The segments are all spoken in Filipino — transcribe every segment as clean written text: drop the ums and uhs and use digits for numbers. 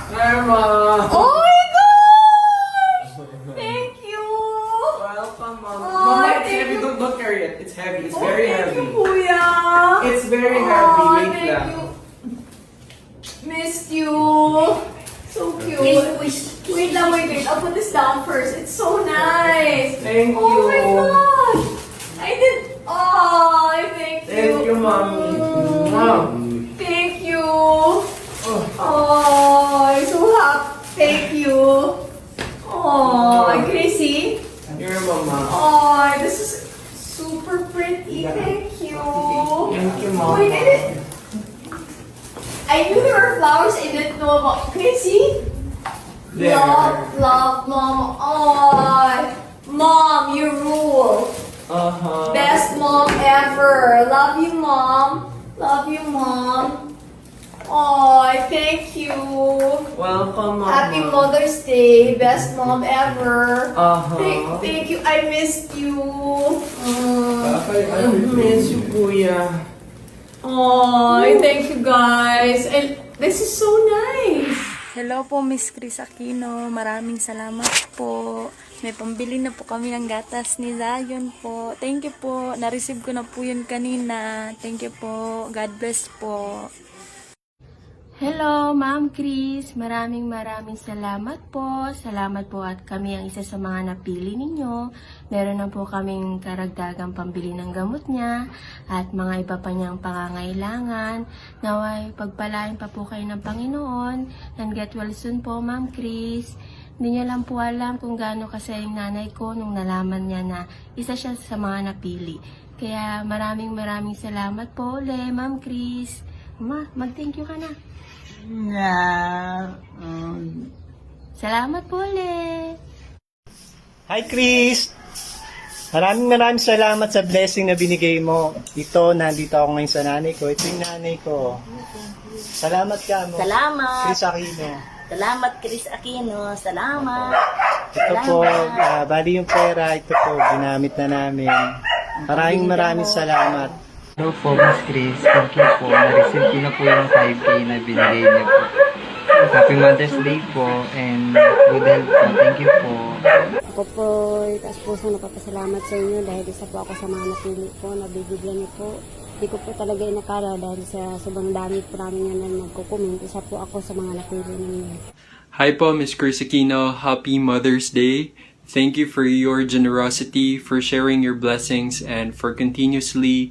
Grandma! Oh my gosh! Thank you! Welcome, Mama. Oh, Mama, it's thank heavy. you. Don't carry it. It's heavy. It's Oh, very thank heavy. you, Kuya! It's very Oh, heavy. Wait thank lang. you. Missed you. So cute. Wait lang, wait. I'll put this down first. It's so nice. Thank Oh you. my gosh. I did. Oh, thank you. Thank you, Mommy. Mom. Thank you. Oh. Oh, I'm so happy. Thank you. Oh, can I see? Here, Mama. Oh, this is super pretty. Thank you. Thank you, Mama. Wait, I knew there were flowers. I didn't know about. Can I see? There. Love, Mom. Oh, Mom, you rule. Uh-huh. Best mom ever. Love you, Mom. Love you, Mom. Oh, thank you. Welcome, Mama. Happy Mother's Day. Best mom ever. Uh-huh. Thank you. I missed you. I miss you, Kuya. Oh, thank you guys. And this is so nice. Hello po, Miss Chris Aquino. Maraming salamat po. May pambili na po kami ng gatas ni Zion po. Thank you po. Na-receive ko na po yun kanina. Thank you po. God bless po. Hello, Ma'am Chris. Maraming salamat po. Salamat po at kami ang isa sa mga napili ninyo. Meron na po kaming karagdagang pambili ng gamot niya at mga iba pa niyang pangangailangan. Naway, pagpalain pa po kayo ng Panginoon and get well soon po, Ma'am Chris. Hindi niya lang po alam kung gaano kasi yung nanay ko nung nalaman niya na isa siya sa mga napili. Kaya maraming salamat po ulit, Ma'am Chris. Ma, mag-thank you ka na. Salamat po ulit. Hi Chris! Maraming salamat sa blessing na binigay mo. Nandito ako ngayon sa nanay ko. Ito yung nanay ko. Salamat ka mo. Salamat. Chris Aquino. Salamat, Chris Aquino. Salamat. Ito po, bali yung pera, ito po, ginamit na namin. Maraming salamat. Hello po, Miss Chris. Thank you po. Na-receive ko na po yung 5K na binigay niyo po. Happy Mother's Day po and good health po. Thank you po. Ako po, taas puso napapasalamat sa inyo dahil isa po ako sa mga napili po, nabibigyan niyo po. Hindi ko po talaga inakala dahil sa sobrang dami po namin yan na nagko-comment. Isa po ako sa mga napili ninyo. Hi po, Miss Chris Aquino. Happy Mother's Day. Thank you for your generosity, for sharing your blessings, and for continuously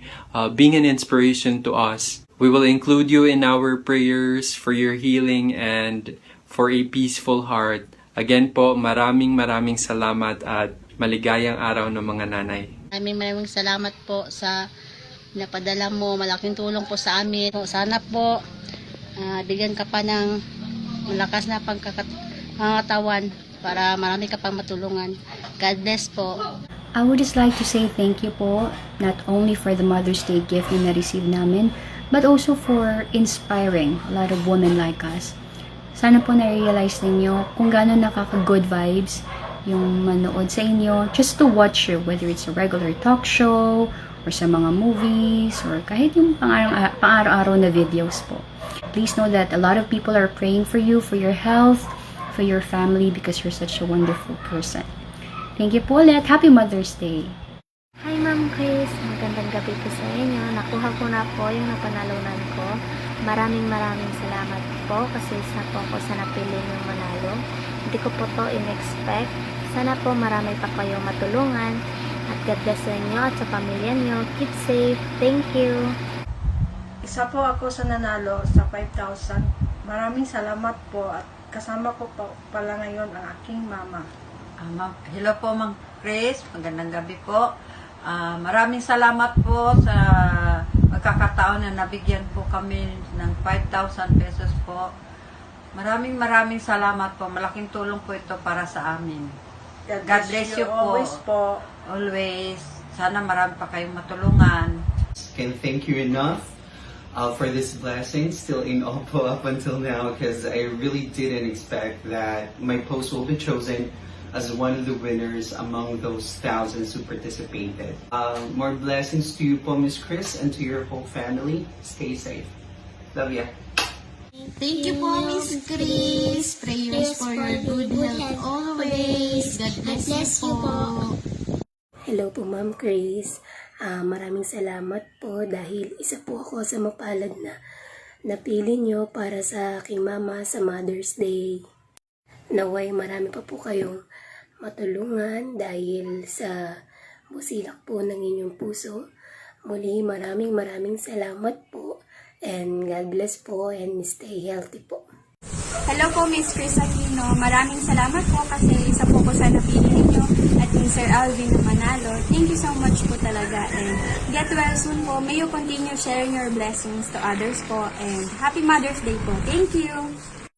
being an inspiration to us. We will include you in our prayers for your healing and for a peaceful heart. Again po, maraming salamat at maligayang araw ng mga nanay. Maraming salamat po sa napadala mo. Malaking tulong po sa amin. Sana po bigyan ka pa ng malakas na pangkatawan para marami ka pang matulungan. God bless po. I would just like to say thank you po, not only for the Mother's Day gift na na-receive namin, but also for inspiring a lot of women like us. Sana po na-realize ninyo kung gaano nakaka-good vibes yung manood sa inyo, just to watch you, whether it's a regular talk show, or sa mga movies, or kahit yung pang-araw-araw na videos po. Please know that a lot of people are praying for you, for your health, for your family, because you're such a wonderful person. Thank you po ulit. Happy Mother's Day! Hi Ma'am Chris, magandang gabi po sa inyo. Nakuha ko na po yung napanalunan ko. Maraming salamat po kasi isa po ako sa napili niyong manalo. Hindi ko po to in-expect. Sana po marami pa kayong matulungan. At God bless sa inyo at sa pamilya niyo. Keep safe. Thank you. Isa po ako sa nanalo sa 5,000. Maraming salamat po at kasama ko po pala ngayon ang aking mama. Hello po, Ma'am Chris. Magandang gabi po. Maraming salamat po sa pagkakataon na nabigyan po kami ng 5,000 pesos po. Maraming salamat po. Malaking tulong po ito para sa amin. God bless you po. Always po. Always. Sana marami pa kayong matulungan. Can't thank you enough for this blessing, still in Oppo up until now, because I really didn't expect that my post will be chosen as one of the winners among those thousands who participated. More blessings to you po, Miss Chris, and to your whole family. Stay safe. Love ya. Thank you po, Miss Chris. Prayers for your good health always. God bless you po. Hello po, Ma'am Chris. Maraming salamat po dahil isa po ako sa mapalad na napili nyo para sa aking mama sa Mother's Day. Naway marami pa po kayong matulungan dahil sa busilak po ng inyong puso. Muli maraming salamat po and God bless po and stay healthy po. Hello po, Miss Chris Aquino. Maraming salamat po kasi isa po ko sa napili ninyo at yung Sir Alvin na manalo. Thank you so much po talaga and get well soon po. May you continue sharing your blessings to others po and Happy Mother's Day po. Thank you!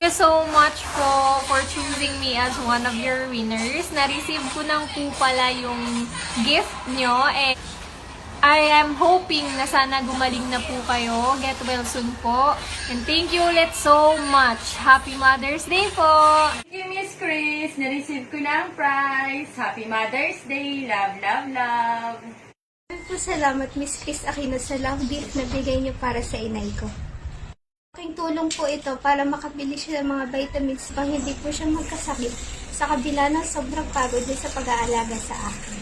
Thank you so much po for choosing me as one of your winners. Na-receive ko nang po pala yung gift nyo. And I am hoping na sana gumaling na po kayo. Get well soon po. And thank you ulit so much. Happy Mother's Day po! Thank you, Miss Chris. Na-receive ko na ang prize. Happy Mother's Day. Love, love, love. Salamat, Miss Chris Aquino, sa love gift na bigay niyo para sa inay ko. Aking tulong po ito para makabili siya ng mga vitamins pang hindi po siya magkasakit sa kabila ng sobrang pagod niya sa pag-aalaga sa akin.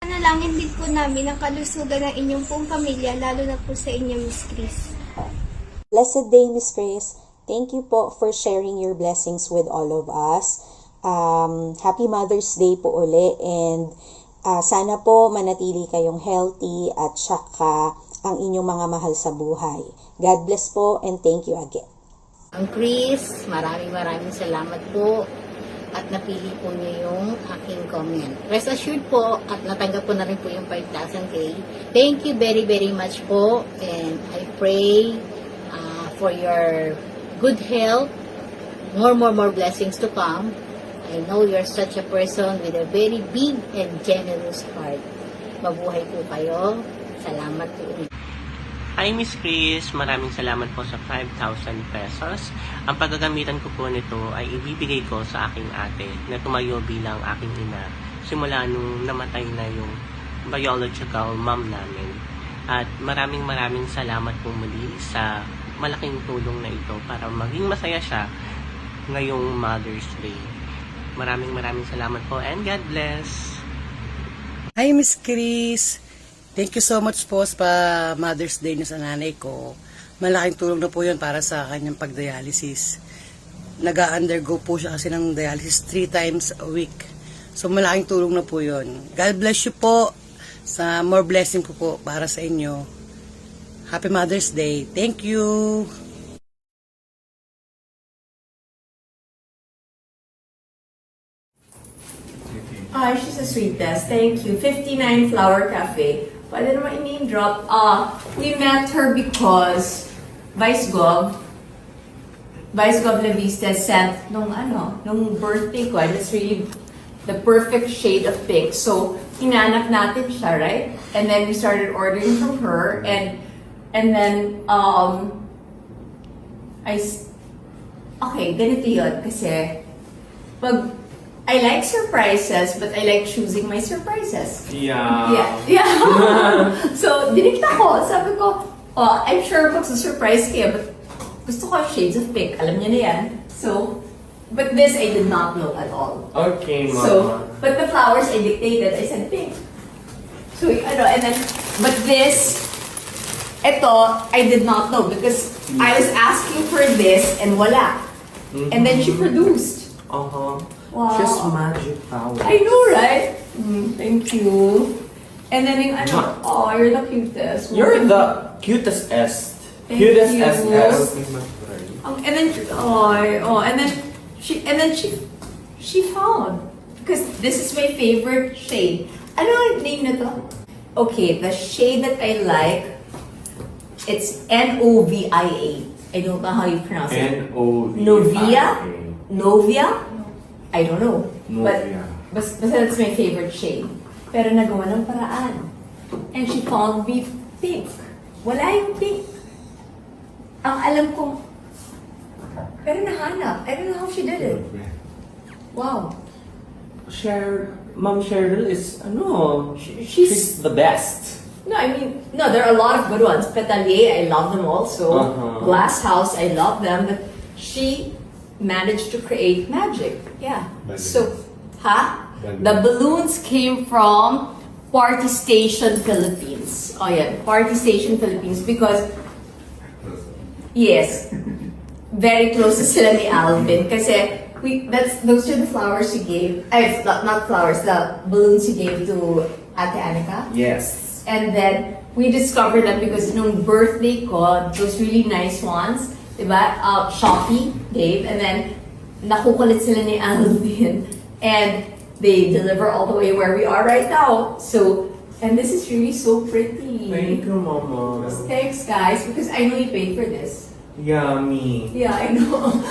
Panalangin din po namin ang kalusugan ng inyong pong pamilya, lalo na po sa inyo, Miss Chris. Blessed day, Miss Chris. Thank you po for sharing your blessings with all of us. Happy Mother's Day po uli and sana po manatili kayong healthy at saka ang inyong mga mahal sa buhay. God bless po and thank you again. Ang Chris, maraming salamat po at napili po niyo yung aking comment. Rest assured po at natanggap po na rin po yung 5,000K. Thank you very much po and I pray for your good health, more blessings to come. I know you're such a person with a very big and generous heart. Mabuhay po kayo. Salamat po. Hi Miss Chris, maraming salamat po sa 5,000 pesos. Ang paggagamitan ko po nito ay ibibigay ko sa aking ate na tumayo bilang aking ina simula nung namatay na yung biological mom namin. At maraming salamat po muli sa malaking tulong na ito para maging masaya siya ngayong Mother's Day. Maraming salamat po and God bless! Hi Miss Chris! Thank you so much po sa Mother's Day niyo sa nanay ko. Malaking tulong na po yun para sa kanyang pag-dialysis. Nag-undergo po siya kasi ng dialysis 3 times a week. So malaking tulong na po yun. God bless you po sa more blessing po para sa inyo. Happy Mother's Day. Thank you! She's the sweetest. Thank you. 59 Flower Cafe. Pwede naman i-name drop. We met her because Vice Gov Leviste sent nung birthday ko, and it's really the perfect shade of pink. So, hinanap natin siya, right? And then we started ordering from her, and then, ganito yun, kasi, I like surprises, but I like choosing my surprises. Yeah. So, dinikta ko. Sabi ko, I'm sure magsusurprise kayo, but gusto ko shades of pink. Alam niyo na yan. So, but this I did not know at all. Okay, Mama. So, but the flowers I dictated, I said pink. So, and then, but this, ito, I did not know because I was asking for this and wala. And then she produced. Wow. Just magic power. I know, right? Thank you. And then yung you're the cutest. You're the cutest est. Thank Cutest you. est. And then she found, because this is my favorite shade. Ano ang name na to? Okay, the shade that I like, it's Novia. I don't know how you pronounce it. Novia? I don't know. But basta that's my favorite shade. Pero nagawa ng paraan. And she found me pink. Wala yung pink. Ang alam kong, pero nahanap. I don't know how she did it. Wow. Mom Cheryl is, she's the best. No, I mean, no, there are a lot of good ones. Petalier, I love them also. Glass House, I love them. But she managed to create magic. Yeah. So, the balloons came from Party Station Philippines. Oh yeah, Party Station Philippines because, yes, very close to sila ni Alvin. Kasi, those are the flowers you gave. Not flowers, the balloons you gave to Ate Anika. Yes. And then, we discovered that because nung birthday ko, those really nice ones, diba? Shopee gave, and then, nakukulit sila ni Alvin. And they deliver all the way where we are right now. So, and this is really so pretty. Thank you, Mama. Thanks, guys, because I know you paid for this. Yummy. Yeah, I know.